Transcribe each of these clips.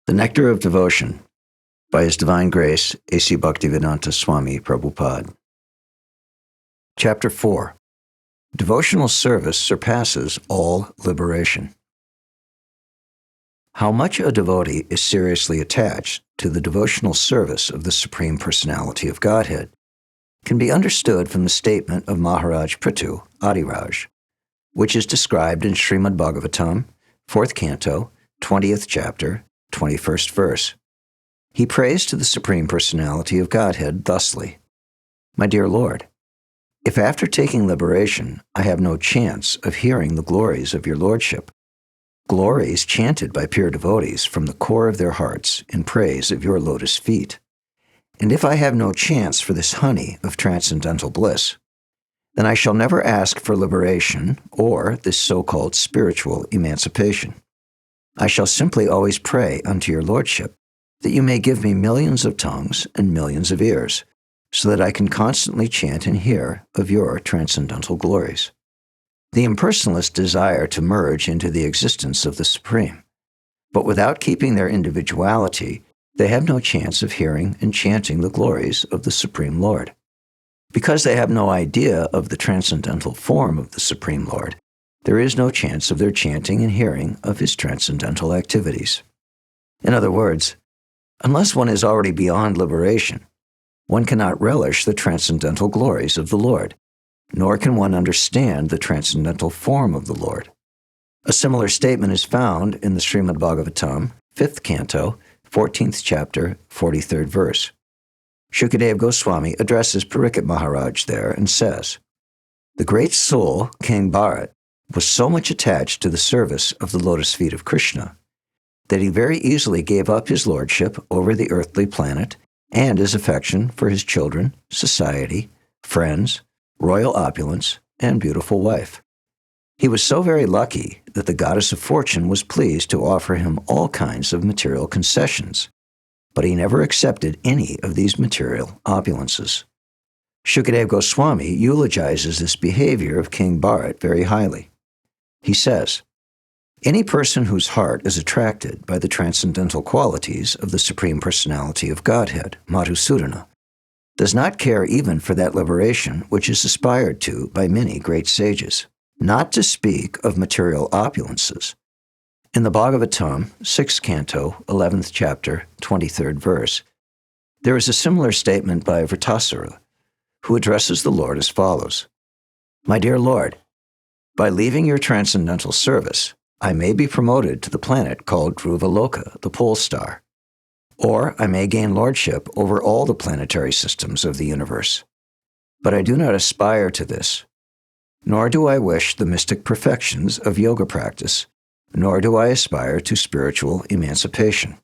The Nectar of Devotion by His Divine Grace, A.C. Bhaktivedanta Swami Prabhupāda. Chapter 4. Devotional Service Surpasses All Liberation. How much a devotee is seriously attached to the devotional service of the Supreme Personality of Godhead can be understood from the statement of Maharaj Prithu, Adiraj, which is described in Srimad Bhagavatam, 4th Canto, 20th chapter, 21st verse. He prays to the Supreme Personality of Godhead thusly: My dear Lord, if after taking liberation I have no chance of hearing the glories of your Lordship, glories chanted by pure devotees from the core of their hearts in praise of your lotus feet, and if I have no chance for this honey of transcendental bliss, then I shall never ask for liberation or this so-called spiritual emancipation. I shall simply always pray unto your Lordship that you may give me millions of tongues and millions of ears, so that I can constantly chant and hear of your transcendental glories. The impersonalists desire to merge into the existence of the Supreme, but without keeping their individuality, they have no chance of hearing and chanting the glories of the Supreme Lord. Because they have no idea of the transcendental form of the Supreme Lord, there is no chance of their chanting and hearing of his transcendental activities. In other words, unless one is already beyond liberation, one cannot relish the transcendental glories of the Lord, nor can one understand the transcendental form of the Lord. A similar statement is found in the Srimad Bhagavatam, 5th Canto, 14th chapter, 43rd verse. Shukadeva Goswami addresses Parikshit Maharaj there and says, The great soul, King Bharat, was so much attached to the service of the lotus feet of Krishna that he very easily gave up his lordship over the earthly planet and his affection for his children, society, friends, royal opulence, and beautiful wife. He was so very lucky that the goddess of fortune was pleased to offer him all kinds of material concessions, but he never accepted any of these material opulences. Shukadeva Goswami eulogizes this behavior of King Bharat very highly. He says, Any person whose heart is attracted by the transcendental qualities of the Supreme Personality of Godhead, Madhusudana, does not care even for that liberation which is aspired to by many great sages, not to speak of material opulences. In the Bhagavatam, 6th Canto, 11th chapter, 23rd verse, there is a similar statement by Vritasura, who addresses the Lord as follows: My dear Lord, by leaving your transcendental service, I may be promoted to the planet called Dhruvaloka, the pole star, or I may gain lordship over all the planetary systems of the universe. But I do not aspire to this, nor do I wish the mystic perfections of yoga practice, nor do I aspire to spiritual emancipation.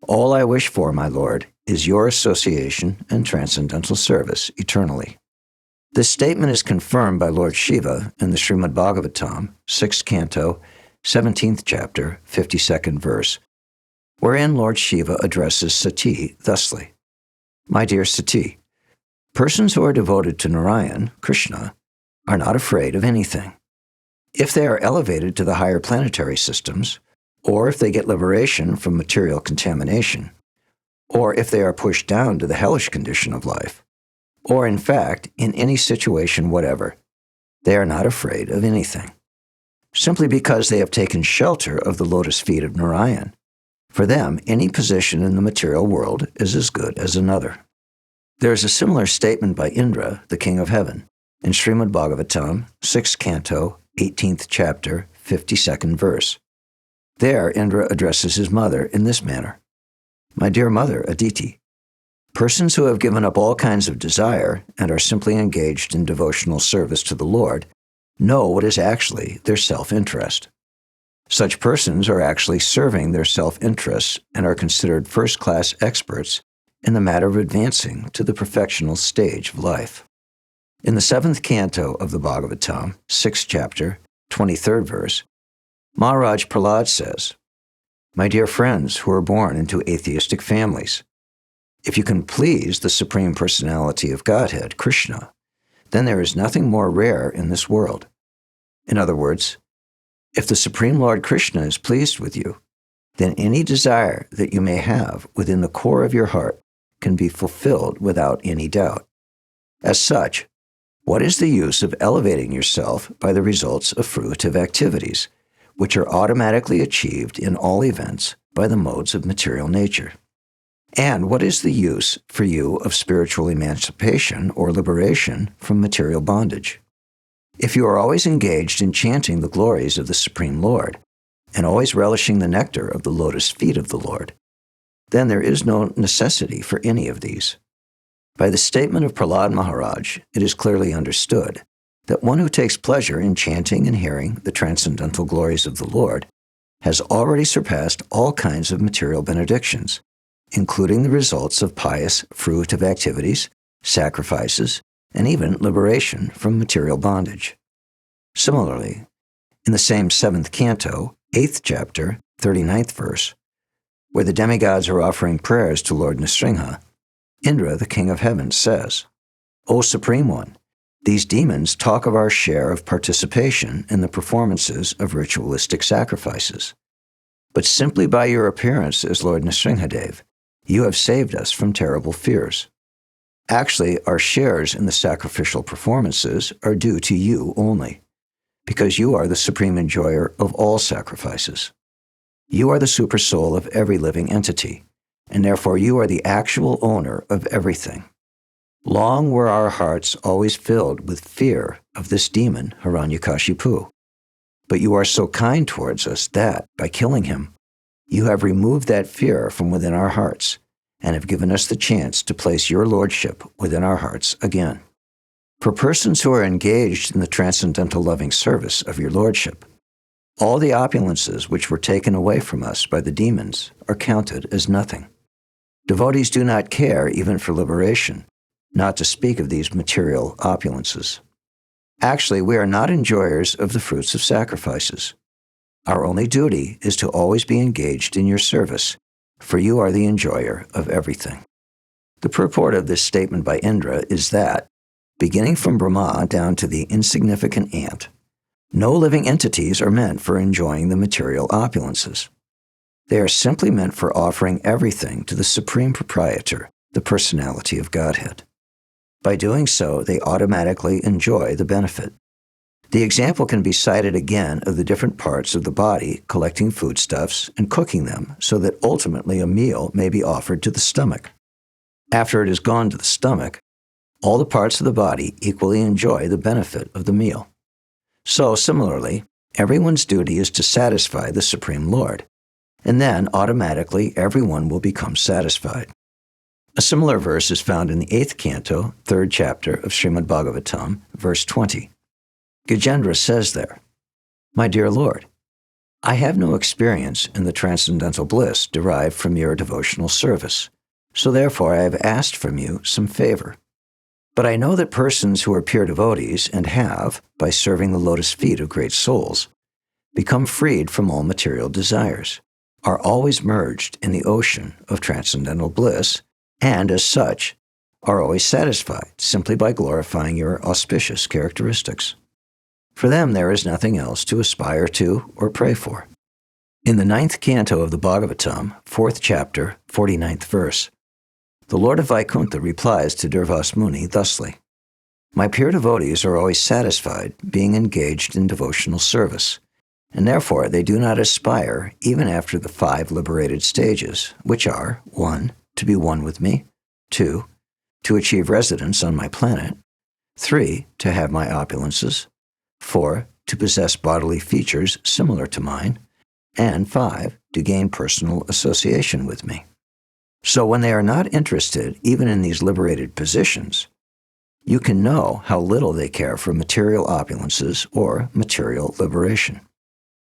All I wish for, my Lord, is your association and transcendental service eternally. This statement is confirmed by Lord Shiva in the Srimad Bhagavatam, 6th Canto, 17th chapter, 52nd verse, wherein Lord Shiva addresses Sati thusly: My dear Sati, persons who are devoted to Narayan, Krishna, are not afraid of anything. If they are elevated to the higher planetary systems, or if they get liberation from material contamination, or if they are pushed down to the hellish condition of life, or in fact, in any situation whatever, they are not afraid of anything, simply because they have taken shelter of the lotus feet of Narayan. For them, any position in the material world is as good as another. There is a similar statement by Indra, the king of heaven, in Srimad Bhagavatam, 6th Canto, 18th chapter, 52nd verse. There, Indra addresses his mother in this manner: My dear mother, Aditi, persons who have given up all kinds of desire and are simply engaged in devotional service to the Lord know what is actually their self-interest. Such persons are actually serving their self-interests and are considered first-class experts in the matter of advancing to the perfectional stage of life. In the 7th Canto of the Bhagavatam, 6th chapter, 23rd verse, Maharaj Prahlad says, My dear friends who are born into atheistic families, if you can please the Supreme Personality of Godhead, Krishna, then there is nothing more rare in this world. In other words, if the Supreme Lord Krishna is pleased with you, then any desire that you may have within the core of your heart can be fulfilled without any doubt. As such, what is the use of elevating yourself by the results of fruitive activities, which are automatically achieved in all events by the modes of material nature? And what is the use for you of spiritual emancipation or liberation from material bondage? If you are always engaged in chanting the glories of the Supreme Lord, and always relishing the nectar of the lotus feet of the Lord, then there is no necessity for any of these. By the statement of Prahlad Maharaj, it is clearly understood that one who takes pleasure in chanting and hearing the transcendental glories of the Lord has already surpassed all kinds of material benedictions, including the results of pious, fruitive activities, sacrifices, and even liberation from material bondage. Similarly, in the same 7th canto, 8th chapter, 39th verse, where the demigods are offering prayers to Lord Nrsimha, Indra, the king of heaven, says, "O Supreme One, these demons talk of our share of participation in the performances of ritualistic sacrifices. But simply by your appearance as Lord Nrsimhadev, you have saved us from terrible fears. Actually, our shares in the sacrificial performances are due to you only, because you are the supreme enjoyer of all sacrifices. You are the supersoul of every living entity, and therefore you are the actual owner of everything. Long were our hearts always filled with fear of this demon, Hiranyakashipu. But you are so kind towards us that, by killing him, you have removed that fear from within our hearts, and have given us the chance to place your lordship within our hearts again. For persons who are engaged in the transcendental loving service of your lordship, all the opulences which were taken away from us by the demons are counted as nothing. Devotees do not care even for liberation, not to speak of these material opulences. Actually, we are not enjoyers of the fruits of sacrifices. Our only duty is to always be engaged in your service, for you are the enjoyer of everything." The purport of this statement by Indra is that, beginning from Brahma down to the insignificant ant, no living entities are meant for enjoying the material opulences. They are simply meant for offering everything to the Supreme Proprietor, the Personality of Godhead. By doing so, they automatically enjoy the benefit. The example can be cited again of the different parts of the body collecting foodstuffs and cooking them so that ultimately a meal may be offered to the stomach. After it has gone to the stomach, all the parts of the body equally enjoy the benefit of the meal. So, similarly, everyone's duty is to satisfy the Supreme Lord, and then automatically everyone will become satisfied. A similar verse is found in the 8th canto, 3rd chapter of Srimad Bhagavatam, verse 20. Gajendra says there, "My dear Lord, I have no experience in the transcendental bliss derived from your devotional service, so therefore I have asked from you some favor. But I know that persons who are pure devotees and have, by serving the lotus feet of great souls, become freed from all material desires, are always merged in the ocean of transcendental bliss, and as such, are always satisfied simply by glorifying your auspicious characteristics. For them there is nothing else to aspire to or pray for." In the 9th canto of the Bhagavatam, 4th chapter, 49th verse, the Lord of Vaikuntha replies to Durvas Muni thusly, "My pure devotees are always satisfied being engaged in devotional service, and therefore they do not aspire even after the 5 liberated stages, which are 1. To be one with me, 2. To achieve residence on my planet, 3. To have my opulences, 4. To possess bodily features similar to mine, and 5. To gain personal association with me." So when they are not interested even in these liberated positions, you can know how little they care for material opulences or material liberation.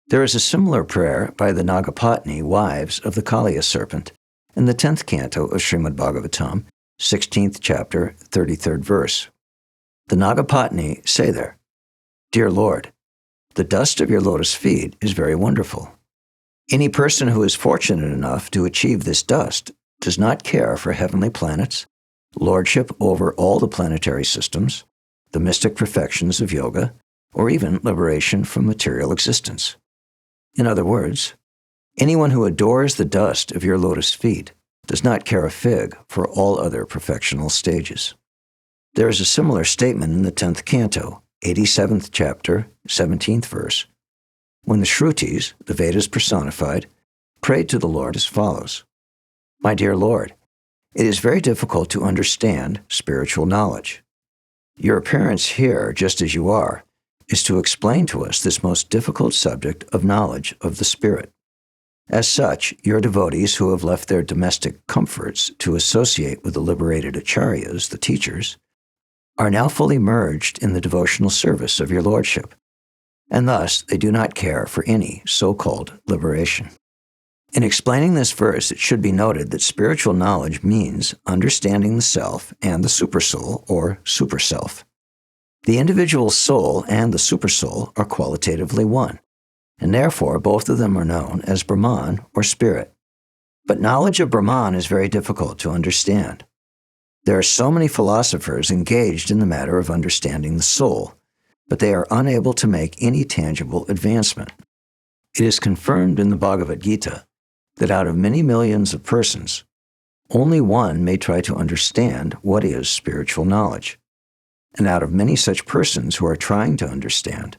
There is a similar prayer by the Nagapatni wives of the Kaliya serpent in the 10th canto of Srimad Bhagavatam, 16th chapter, 33rd verse. The Nagapatni say there, "Dear Lord, the dust of your lotus feet is very wonderful. Any person who is fortunate enough to achieve this dust does not care for heavenly planets, lordship over all the planetary systems, the mystic perfections of yoga, or even liberation from material existence. In other words, Anyone who adores the dust of your lotus feet does not care a fig for all other perfectional stages. There is a similar statement in the 10th canto, 87th chapter, 17th verse, when the Shrutis, the Vedas personified, prayed to the Lord as follows: My dear Lord, it is very difficult to understand spiritual knowledge. Your appearance here, just as you are, is to explain to us this most difficult subject of knowledge of the Spirit. As such, your devotees who have left their domestic comforts to associate with the liberated acharyas, the teachers, are now fully merged in the devotional service of your Lordship, and thus they do not care for any so-called liberation. In explaining this verse, it should be noted that spiritual knowledge means understanding the self and the supersoul, or superself. The individual soul and the supersoul are qualitatively one, and therefore both of them are known as Brahman, or spirit. But knowledge of Brahman is very difficult to understand. There are so many philosophers engaged in the matter of understanding the soul, but they are unable to make any tangible advancement. It is confirmed in the Bhagavad-gita that out of many millions of persons, only one may try to understand what is spiritual knowledge. And out of many such persons who are trying to understand,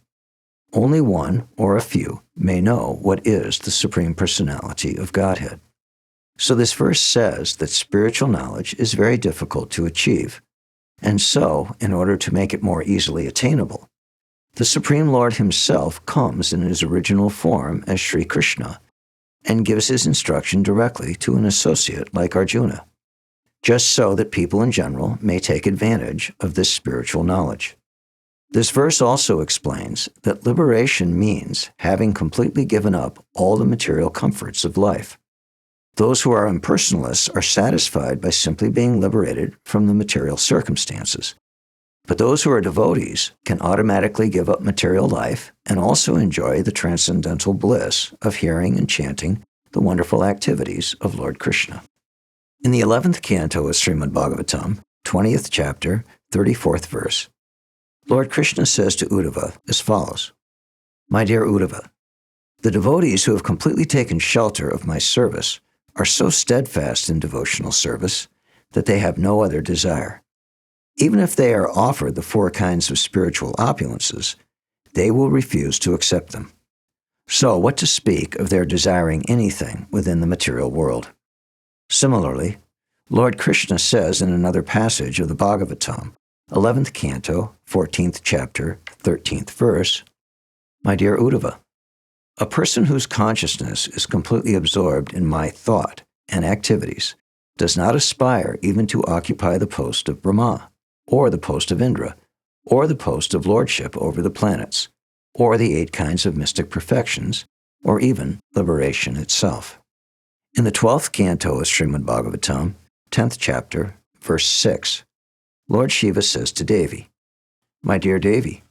only one or a few may know what is the Supreme Personality of Godhead. So this verse says that spiritual knowledge is very difficult to achieve, and so, in order to make it more easily attainable, the Supreme Lord Himself comes in His original form as Sri Krishna and gives His instruction directly to an associate like Arjuna, just so that people in general may take advantage of this spiritual knowledge. This verse also explains that liberation means having completely given up all the material comforts of life. Those who are impersonalists are satisfied by simply being liberated from the material circumstances. But those who are devotees can automatically give up material life and also enjoy the transcendental bliss of hearing and chanting the wonderful activities of Lord Krishna. In the 11th canto of Srimad Bhagavatam, 20th chapter, 34th verse, Lord Krishna says to Uddhava as follows: My dear Uddhava, the devotees who have completely taken shelter of my service are so steadfast in devotional service that they have no other desire. Even if they are offered the 4 kinds of spiritual opulences, they will refuse to accept them. So what to speak of their desiring anything within the material world? Similarly, Lord Krishna says in another passage of the Bhagavatam, 11th canto, 14th chapter, 13th verse, My dear Uddhava, a person whose consciousness is completely absorbed in my thought and activities does not aspire even to occupy the post of Brahma, or the post of Indra, or the post of lordship over the planets, or the 8 kinds of mystic perfections, or even liberation itself. In the 12th canto of Srimad Bhagavatam, 10th chapter, verse 6, Lord Shiva says to Devi, My dear Devi,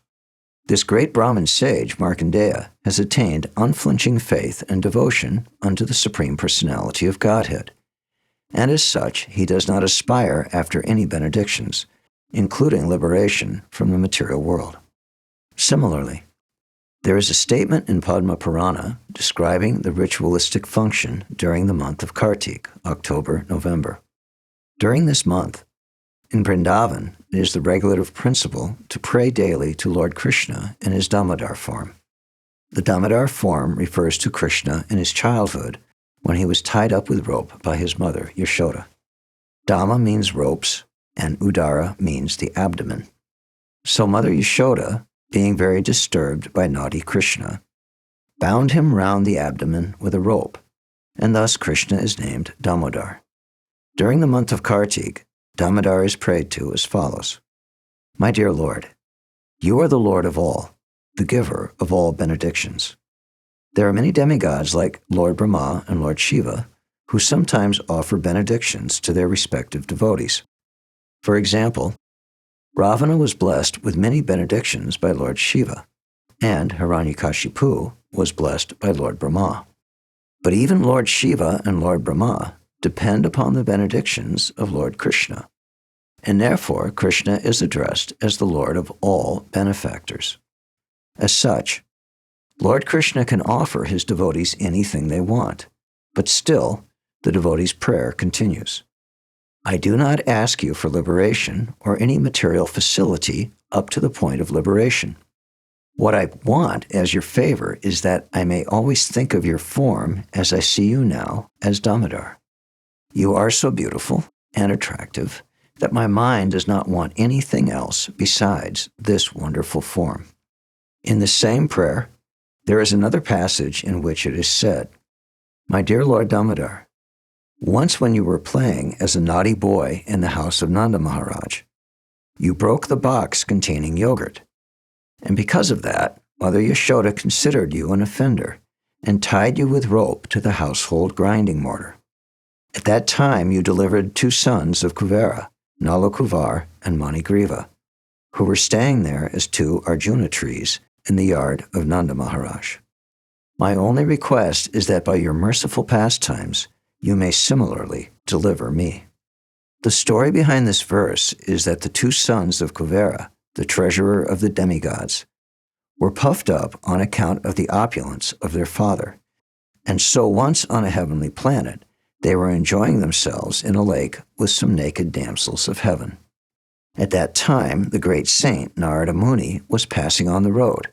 this great Brahmin sage, Markandeya, has attained unflinching faith and devotion unto the Supreme Personality of Godhead, and as such he does not aspire after any benedictions, including liberation from the material world. Similarly, there is a statement in Padma Purana describing the ritualistic function during the month of Kartik, October-November. During this month, in Vrindavan, it is the regulative principle to pray daily to Lord Krishna in his Damodar form. The Damodar form refers to Krishna in his childhood when he was tied up with rope by his mother, Yashoda. Dama means ropes, and Udara means the abdomen. So Mother Yashoda, being very disturbed by naughty Krishna, bound him round the abdomen with a rope, and thus Krishna is named Damodar. During the month of Kartik, Damodar is prayed to as follows: My dear Lord, you are the Lord of all, the giver of all benedictions. There are many demigods like Lord Brahma and Lord Shiva who sometimes offer benedictions to their respective devotees. For example, Ravana was blessed with many benedictions by Lord Shiva, and Hiranyakashipu was blessed by Lord Brahma. But even Lord Shiva and Lord Brahma depend upon the benedictions of Lord Krishna, and therefore Krishna is addressed as the Lord of all benefactors. As such, Lord Krishna can offer his devotees anything they want, but still, the devotee's prayer continues. I do not ask you for liberation or any material facility up to the point of liberation. What I want as your favor is that I may always think of your form as I see you now as Damodar. You are so beautiful and attractive that my mind does not want anything else besides this wonderful form. In the same prayer, there is another passage in which it is said, My dear Lord Damodar, once when you were playing as a naughty boy in the house of Nanda Maharaj, you broke the box containing yogurt. And because of that, Mother Yashoda considered you an offender and tied you with rope to the household grinding mortar. At that time you delivered 2 sons of Kuvera, Nalakuvar and Manigriva, who were staying there as 2 Arjuna trees in the yard of Nanda Maharaj. My only request is that by your merciful pastimes, you may similarly deliver me. The story behind this verse is that the 2 sons of Kuvera, the treasurer of the demigods, were puffed up on account of the opulence of their father, and so once on a heavenly planet, they were enjoying themselves in a lake with some naked damsels of heaven. At that time, the great saint Narada Muni was passing on the road,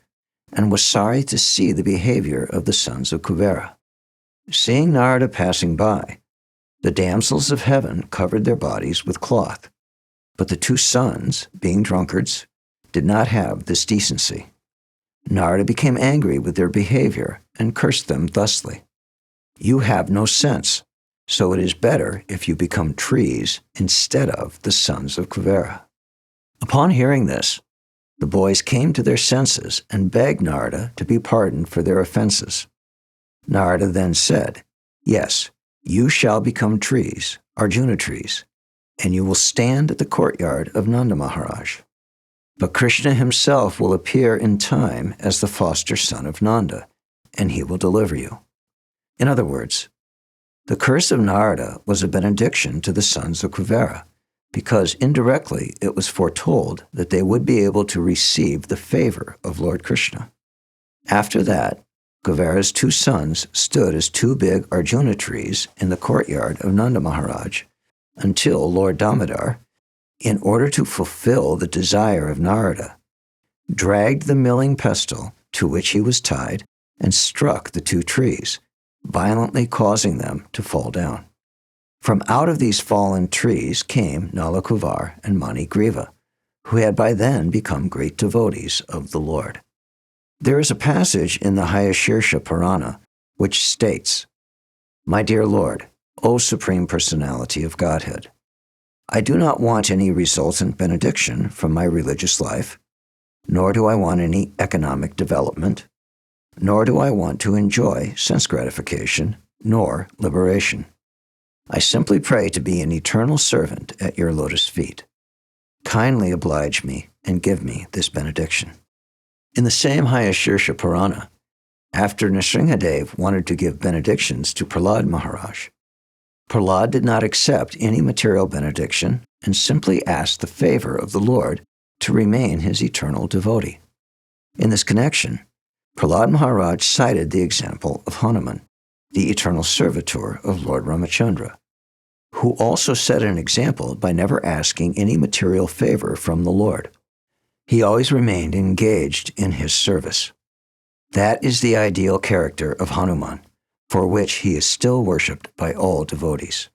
and was sorry to see the behavior of the sons of Kuvera. Seeing Narada passing by, the damsels of heaven covered their bodies with cloth, but the 2 sons, being drunkards, did not have this decency. Narada became angry with their behavior and cursed them thusly. You have no sense, so it is better if you become trees instead of the sons of Kuvera. Upon hearing this, the boys came to their senses and begged Narada to be pardoned for their offenses. Narada then said, Yes, you shall become trees, Arjuna trees, and you will stand at the courtyard of Nanda Maharaj. But Krishna himself will appear in time as the foster son of Nanda, and he will deliver you. In other words, the curse of Narada was a benediction to the sons of Kuvera, because indirectly it was foretold that they would be able to receive the favor of Lord Krishna. After that, Kuvera's 2 sons stood as 2 big Arjuna trees in the courtyard of Nanda Maharaj until Lord Damodar, in order to fulfill the desire of Narada, dragged the milling pestle to which he was tied and struck the 2 trees, violently causing them to fall down. From out of these fallen trees came Nalakuvar and Manigriva, who had by then become great devotees of the Lord. There is a passage in the Hayashirsha Purana which states, My dear Lord, O Supreme Personality of Godhead, I do not want any resultant benediction from my religious life, nor do I want any economic development, nor do I want to enjoy sense gratification, nor liberation. I simply pray to be an eternal servant at your lotus feet. Kindly oblige me and give me this benediction. In the same Hayashirsha Purana, after Nrsimhadev wanted to give benedictions to Prahlad Maharaj, Prahlad did not accept any material benediction and simply asked the favor of the Lord to remain his eternal devotee. In this connection, Prahlad Maharaj cited the example of Hanuman, the eternal servitor of Lord Ramachandra, who also set an example by never asking any material favor from the Lord. He always remained engaged in his service. That is the ideal character of Hanuman, for which he is still worshipped by all devotees.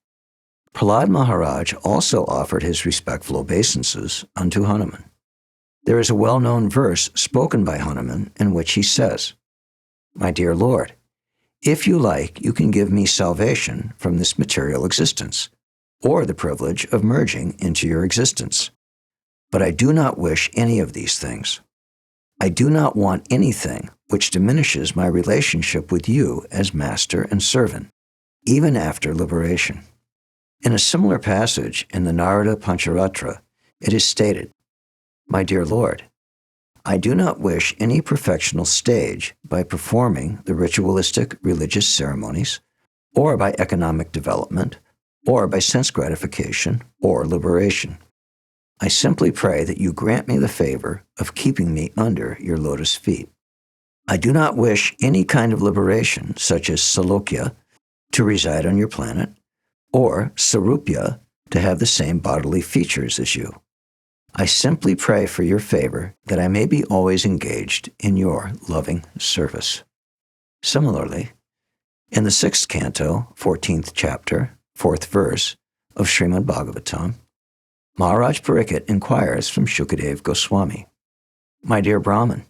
Prahlad Maharaj also offered his respectful obeisances unto Hanuman. There is a well-known verse spoken by Hanuman in which he says, My dear Lord, if you like, you can give me salvation from this material existence, or the privilege of merging into your existence. But I do not wish any of these things. I do not want anything which diminishes my relationship with you as master and servant, even after liberation. In a similar passage in the Narada Pancharatra, it is stated, My dear Lord, I do not wish any perfectional stage by performing the ritualistic religious ceremonies, or by economic development, or by sense gratification or liberation. I simply pray that you grant me the favor of keeping me under your lotus feet. I do not wish any kind of liberation, such as Salokya, to reside on your planet, or Sarupya to have the same bodily features as you. I simply pray for your favor that I may be always engaged in your loving service. Similarly, in the 6th canto, 14th chapter, 4th verse of Srimad Bhagavatam, Maharaj Pariksit inquires from Shukadeva Goswami, My dear Brahman,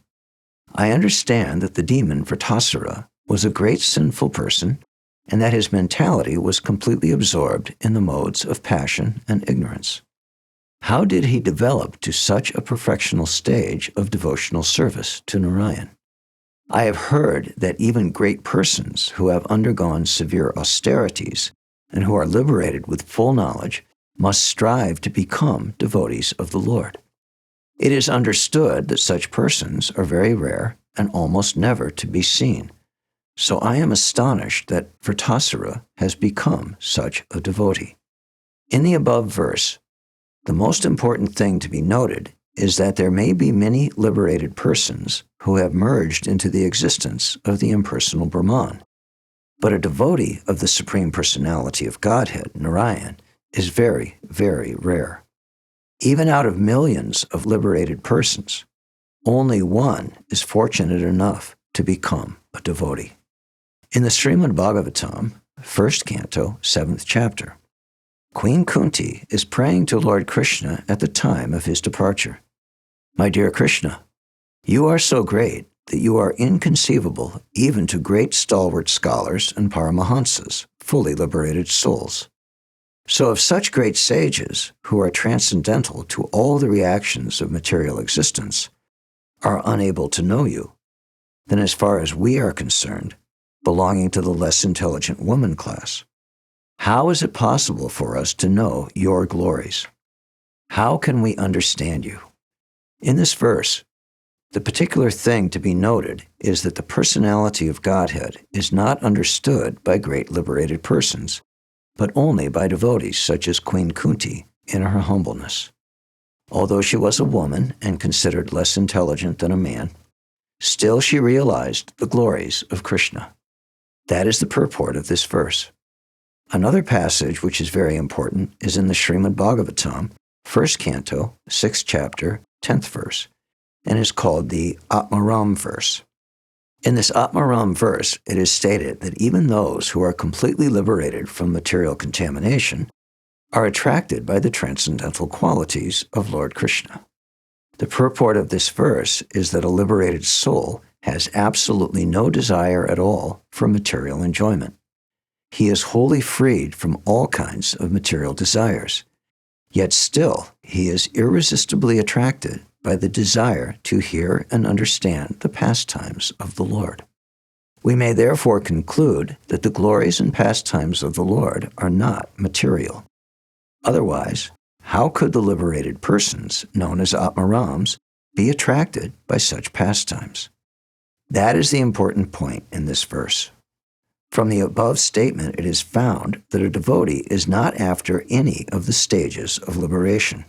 I understand that the demon Vritasura was a great sinful person and that his mentality was completely absorbed in the modes of passion and ignorance. How did he develop to such a perfectional stage of devotional service to Narayan? I have heard that even great persons who have undergone severe austerities and who are liberated with full knowledge must strive to become devotees of the Lord. It is understood that such persons are very rare and almost never to be seen. So I am astonished that Vritasura has become such a devotee. In the above verse, the most important thing to be noted is that there may be many liberated persons who have merged into the existence of the impersonal Brahman. But a devotee of the Supreme Personality of Godhead, Narayan, is very, very rare. Even out of millions of liberated persons, only one is fortunate enough to become a devotee. In the Srimad Bhagavatam, 1st canto, 7th chapter, Queen Kunti is praying to Lord Krishna at the time of his departure. My dear Krishna, you are so great that you are inconceivable even to great stalwart scholars and paramahansas, fully liberated souls. So if such great sages, who are transcendental to all the reactions of material existence, are unable to know you, then as far as we are concerned, belonging to the less intelligent woman class, how is it possible for us to know your glories? How can we understand you? In this verse, the particular thing to be noted is that the personality of Godhead is not understood by great liberated persons, but only by devotees such as Queen Kunti in her humbleness. Although she was a woman and considered less intelligent than a man, still she realized the glories of Krishna. That is the purport of this verse. Another passage which is very important is in the Srimad Bhagavatam, 1st canto, 6th chapter, 10th verse, and is called the Atmaram verse. In this Atmaram verse, it is stated that even those who are completely liberated from material contamination are attracted by the transcendental qualities of Lord Krishna. The purport of this verse is that a liberated soul has absolutely no desire at all for material enjoyment. He is wholly freed from all kinds of material desires, yet still he is irresistibly attracted by the desire to hear and understand the pastimes of the Lord. We may therefore conclude that the glories and pastimes of the Lord are not material. Otherwise, how could the liberated persons, known as Atmarams, be attracted by such pastimes? That is the important point in this verse. From the above statement, it is found that a devotee is not after any of the stages of liberation.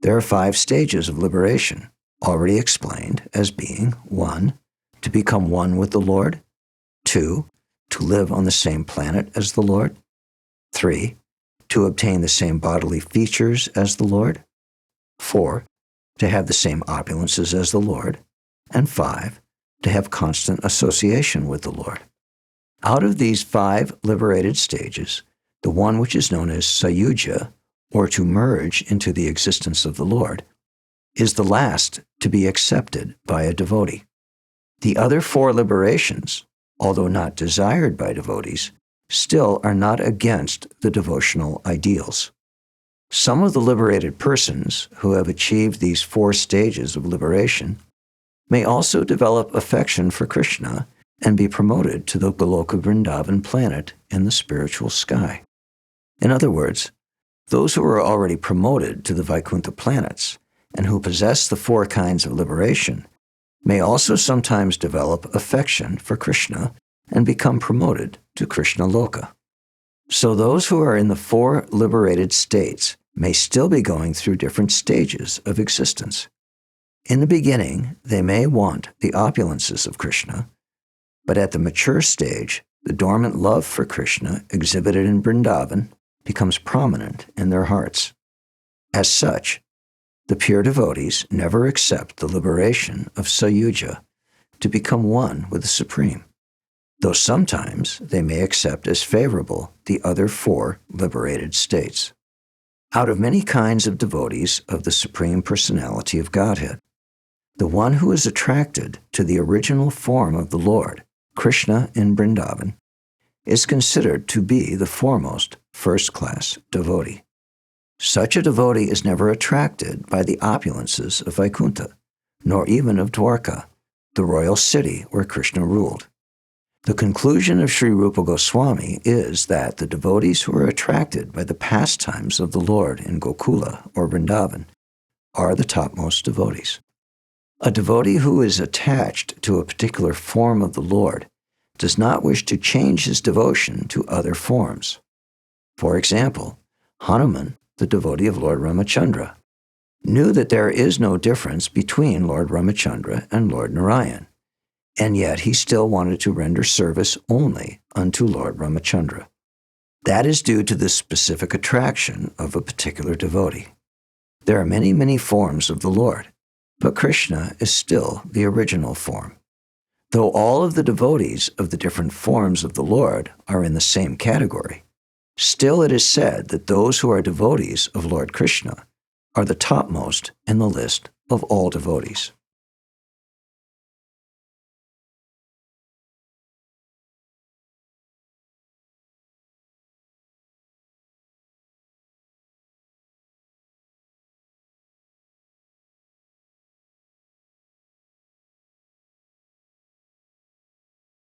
There are 5 stages of liberation, already explained as being 1. To become one with the Lord, 2. To live on the same planet as the Lord, 3. To obtain the same bodily features as the Lord, 4. To have the same opulences as the Lord, and 5. To have constant association with the Lord. Out of these 5 liberated stages, the one which is known as Sayuja, or to merge into the existence of the Lord, is the last to be accepted by a devotee. The other 4 liberations, although not desired by devotees, still are not against the devotional ideals. Some of the liberated persons who have achieved these 4 stages of liberation may also develop affection for Krishna and be promoted to the Goloka Vrindavan planet in the spiritual sky. In other words, those who are already promoted to the Vaikuntha planets and who possess the 4 kinds of liberation may also sometimes develop affection for Krishna and become promoted to Krishna Loka. So those who are in the 4 liberated states may still be going through different stages of existence. In the beginning, they may want the opulences of Krishna, but at the mature stage, the dormant love for Krishna exhibited in Vrindavan becomes prominent in their hearts. As such, the pure devotees never accept the liberation of Sayuja to become one with the Supreme, though sometimes they may accept as favorable the other 4 liberated states. Out of many kinds of devotees of the Supreme Personality of Godhead, the one who is attracted to the original form of the Lord, Krishna in Vrindavan, is considered to be the foremost first-class devotee. Such a devotee is never attracted by the opulences of Vaikuntha, nor even of Dwarka, the royal city where Krishna ruled. The conclusion of Sri Rupa Goswami is that the devotees who are attracted by the pastimes of the Lord in Gokula or Vrindavan are the topmost devotees. A devotee who is attached to a particular form of the Lord does not wish to change his devotion to other forms. For example, Hanuman, the devotee of Lord Ramachandra, knew that there is no difference between Lord Ramachandra and Lord Narayan, and yet he still wanted to render service only unto Lord Ramachandra. That is due to the specific attraction of a particular devotee. There are many, many forms of the Lord, but Krishna is still the original form. Though all of the devotees of the different forms of the Lord are in the same category, still it is said that those who are devotees of Lord Krishna are the topmost in the list of all devotees.